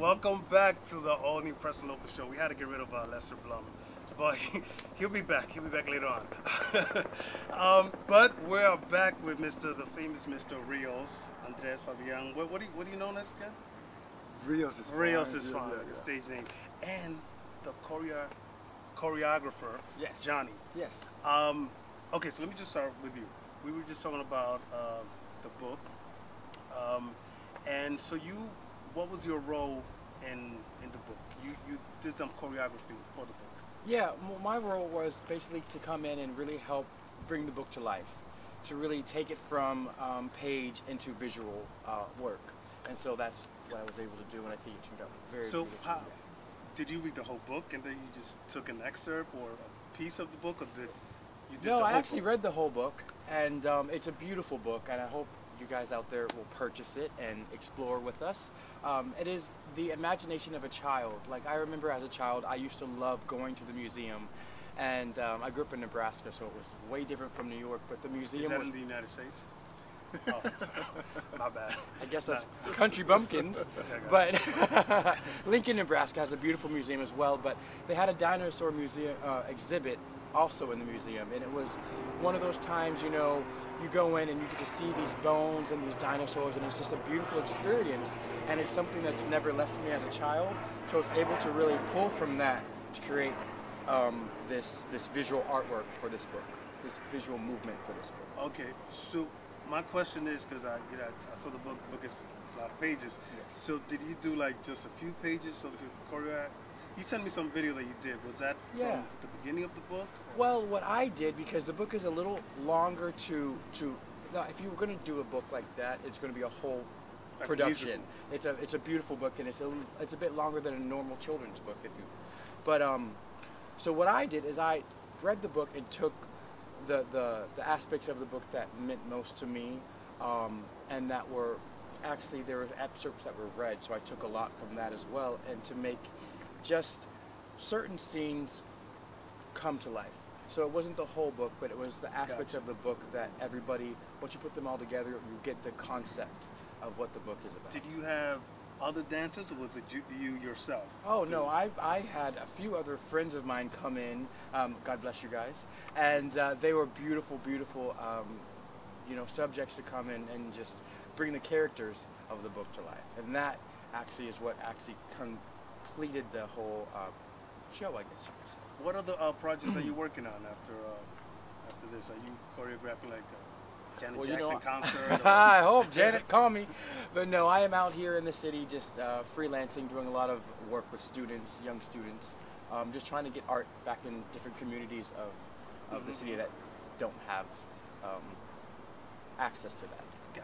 Welcome back to the all-new Preston Lopez show. We had to get rid of Lester Blum, but he'll be back. He'll be back later on. But we're back with the famous Mr. Rios, Andres Fabian. What do you know as again? Rios is fine. Rios is fine, Yeah. the stage name. And the choreographer, Yes. Johnny. Yes. Okay, so let me just start with you. We were just talking about the book. And so what was your role in the book? You did some choreography for the book. Yeah, my role was basically to come in and really help bring the book to life, to really take it from page into visual work. And so that's what I was able to do, and I think it turned out very So beautiful. did you read the whole book and then you just took an excerpt or a piece of the book, or did you did No, the I whole actually book? read the whole book, and it's a beautiful book, and I hope you guys out there will purchase it and explore with us. It is the imagination of a child. Like, I remember as a child, I used to love going to the museum, and I grew up in Nebraska, so it was way different from New York, but the museum Is that was... in the United States? Oh, my bad. I guess that's country bumpkins, but Lincoln, Nebraska has a beautiful museum as well, but they had a dinosaur museum exhibit also in the museum, and it was one of those times, you know, you go in and you get to see these bones and these dinosaurs, and it's just a beautiful experience, and it's something that's never left me as a child, so I was able to really pull from that to create this visual artwork for this book, this visual movement for this book. Okay, so my question is, because I saw the book. The book is a lot of pages. Yes. So did you do like just a few pages of the choreography? You sent me some video that you did. Was that from the beginning of the book? Well, what I did, because the book is a little longer now, if you were going to do a book like that, it's going to be a whole Like a production. It's a beautiful book, and it's a bit longer than a normal children's book, But so what I did is I read the book and took the aspects of the book that meant most to me, and that were actually, there were excerpts that were read, so I took a lot from that as well, and to make just certain scenes come to life. So it wasn't the whole book, but it was the aspects of the book that everybody, once you put them all together, you get the concept of what the book is about. Did you have other dancers, or was it you yourself? Oh no, I had a few other friends of mine come in. God bless you guys, and they were beautiful, you know, subjects to come in and just bring the characters of the book to life, and that actually is what actually completed the whole show, I guess. What other projects are you working on after this? Are you choreographing like a Janet Jackson concert? Or? I hope Janet call me. But no, I am out here in the city just freelancing, doing a lot of work with students, young students, just trying to get art back in different communities of the city that don't have access to that. Yeah.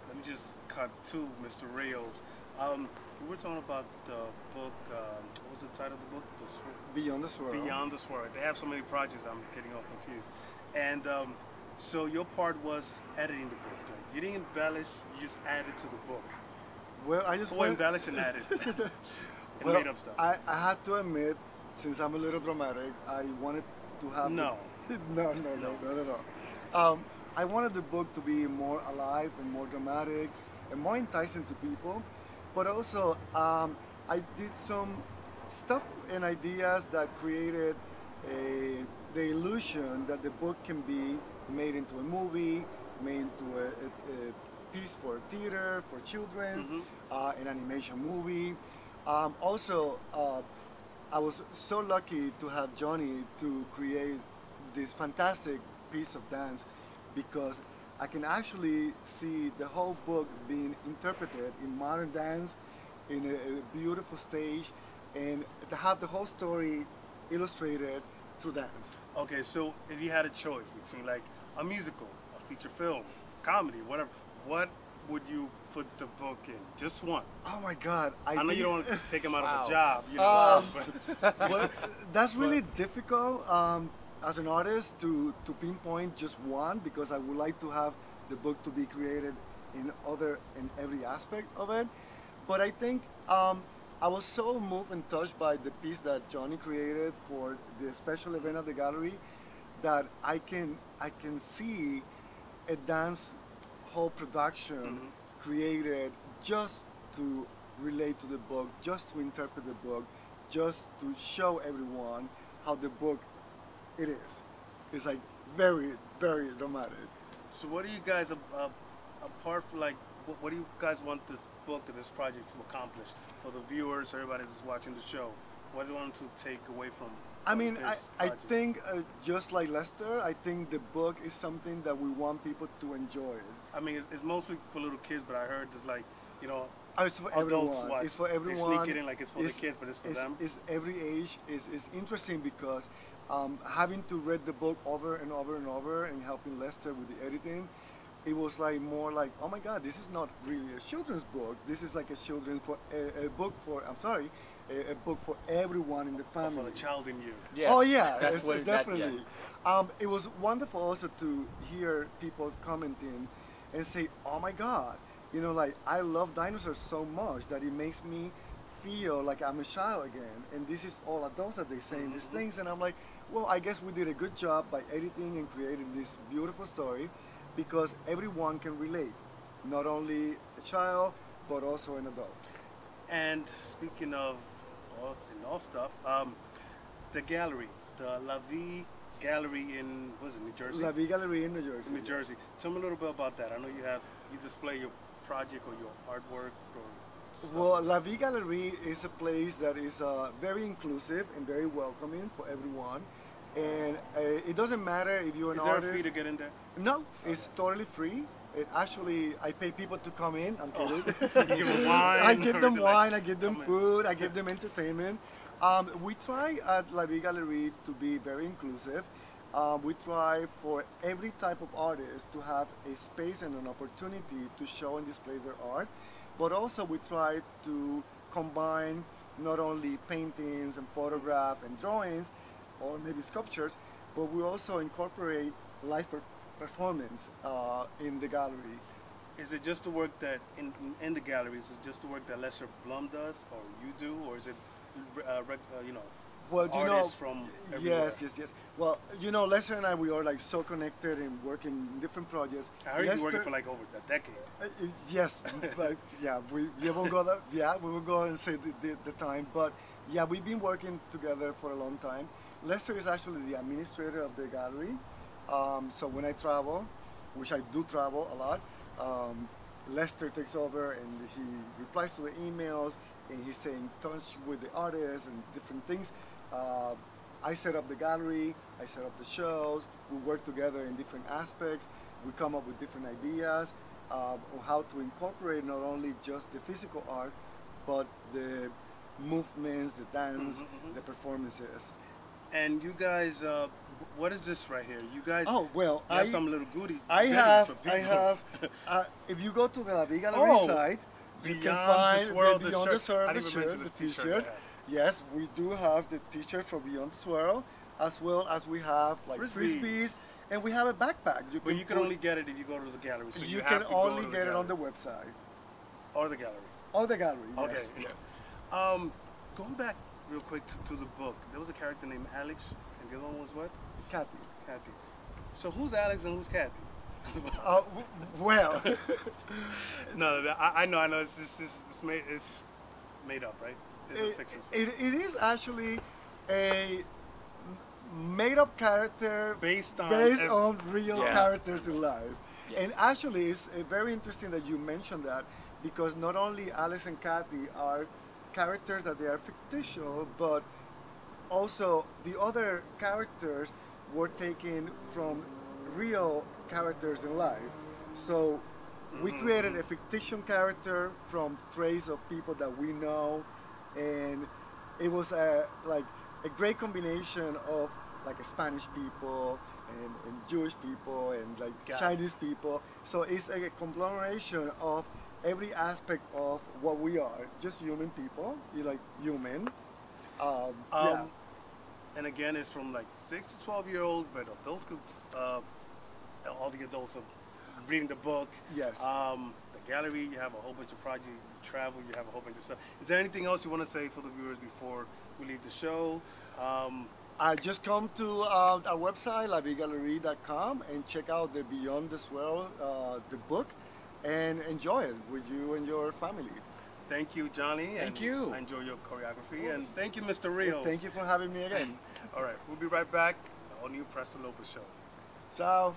Let me just cut to Mr. Rios. We were talking about the book, what was the title of the book? Beyond the Swirl. Beyond the Swirl. They have so many projects, I'm getting all confused. And so your part was editing the book. Like, you didn't embellish, you just added to the book. Well, I just Or embellish and added. And well, made up stuff. I have to admit, since I'm a little dramatic, I wanted to have No. No, not at all. I wanted the book to be more alive and more dramatic and more enticing to people. But also, I did some stuff and ideas that created the illusion that the book can be made into a movie, made into a piece for theater, for children, an animation movie. Also, I was so lucky to have Johnny to create this fantastic piece of dance, because I can actually see the whole book being interpreted in modern dance, in a beautiful stage, and to have the whole story illustrated through dance. Okay, so if you had a choice between like a musical, a feature film, comedy, whatever, what would you put the book in? Just one. Oh my God! I know you don't want to take him out of a Wow. job, you know, but Well, that's really difficult as an artist to pinpoint just one, because I would like to have the book to be created in every aspect of it. But I think I was so moved and touched by the piece that Johnny created for the special event of the gallery, that I can see a dance whole production created just to relate to the book, just to interpret the book, just to show everyone how the book it is. It's like very, very dramatic. So what do you guys, apart from like, what do you guys want this book or this project to accomplish for the viewers, everybody that's watching the show? What do you want to take away from I mean, this I project? think just like Lester, I think the book is something that we want people to enjoy. I mean, it's mostly for little kids, but I heard there's like, you know, It's for adults everyone. watch. It's for everyone. They sneak it in like it's for the kids, but it's for them. It's every age. It's interesting because having to read the book over and over and over and helping Lester with the editing, it was like more like, oh my God, this is not really a children's book. This is like a book for. I'm sorry, a book for everyone in the family. For the child in you. Yes, Oh yeah, that's what definitely. It was wonderful also to hear people commenting and say, "Oh my God, you know, like I love dinosaurs so much that it makes me feel like I'm a child again." And this is all adults that they saying these things, and I'm like, well, I guess we did a good job by editing and creating this beautiful story, because everyone can relate, not only a child but also an adult. And speaking of all stuff, the gallery, the La Vie Gallery in, what is it, New Jersey? La Vie Galerie in New Jersey. New Jersey. Tell me a little bit about that. I know you display your project or your artwork or stuff. Well, La Vie Galerie is a place that is very inclusive and very welcoming for everyone. And it doesn't matter if you're an Is there artist. a fee to get in there? No, it's totally free. Actually, I pay people to come in. I'm kidding. You give them wine. I give them everything like- wine, I give them Come in. food, I give them entertainment. We try at La Vie Galerie to be very inclusive. We try for every type of artist to have a space and an opportunity to show and display their art. But also we try to combine not only paintings and photographs and drawings, or maybe sculptures, but we also incorporate live performance in the gallery. Is it just the work that in the gallery? Is it just the work that Lester Blum does, or you do, or is it you know, Well, you know, artists from everywhere? yes. Well, you know, Lester and I, we are like so connected and working in different projects. I heard you're working Lester- for like over a decade. Yes, but yeah, we won't go that. Yeah, we will go and say the time. But yeah, we've been working together for a long time. Lester is actually the administrator of the gallery. So when I travel, which I do travel a lot, Lester takes over and he replies to the emails and he's staying in touch with the artists and different things. I set up the gallery, I set up the shows, we work together in different aspects, we come up with different ideas on how to incorporate not only just the physical art, but the movements, the dance, the performances. And you guys, what is this right here? You guys, Oh, well, you have some little goodies I for have, people. if you go to the La Vie Galerie Oh, site, you can Beyond the find Swirl, the Beyond the shirt. Swirl, I the didn't even shirt, mention the this t-shirt t-shirt. I had. Yes, we do have the t-shirt from Beyond the Swirl, as well as we have like frisbees, and we have a backpack. But you can only get it if you go to the gallery. So you have can to go only to the get it on the gallery. website. Or the gallery. Or the gallery, Okay. yes. Yes. Going back real quick to the book, there was a character named Alex, and the other one was what? Kathy. Kathy. So who's Alex and who's Kathy? Well, No, I know. It's made up, right? It's a fiction. it is actually a made-up character Based on real Yeah. characters in life. Yes. And actually, it's very interesting that you mentioned that, because not only Alice and Kathy are characters that they are fictional, but also the other characters were taken from real characters in life. So we created a fictional character from traits of people that we know, and it was like a great combination of like Spanish people and Jewish people and like Got it. Chinese people. So it's a conglomeration of every aspect of what we are, just human people. You're like human. Yeah. And again, it's from like 6 to 12-year-olds, but adults could, all the adults are reading the book. Yes. The gallery, you have a whole bunch of projects, you travel, you have a whole bunch of stuff. Is there anything else you want to say for the viewers before we leave the show? Just come to our website, lavigalerie.com, and check out the Beyond the Swirl, the book, and enjoy it with you and your family. Thank you, Johnny. Thank you. I enjoy your choreography. And thank you, Mr. Rios. Thank you for having me again. All right, we'll be right back. The all new Preston Lopez Show. Ciao.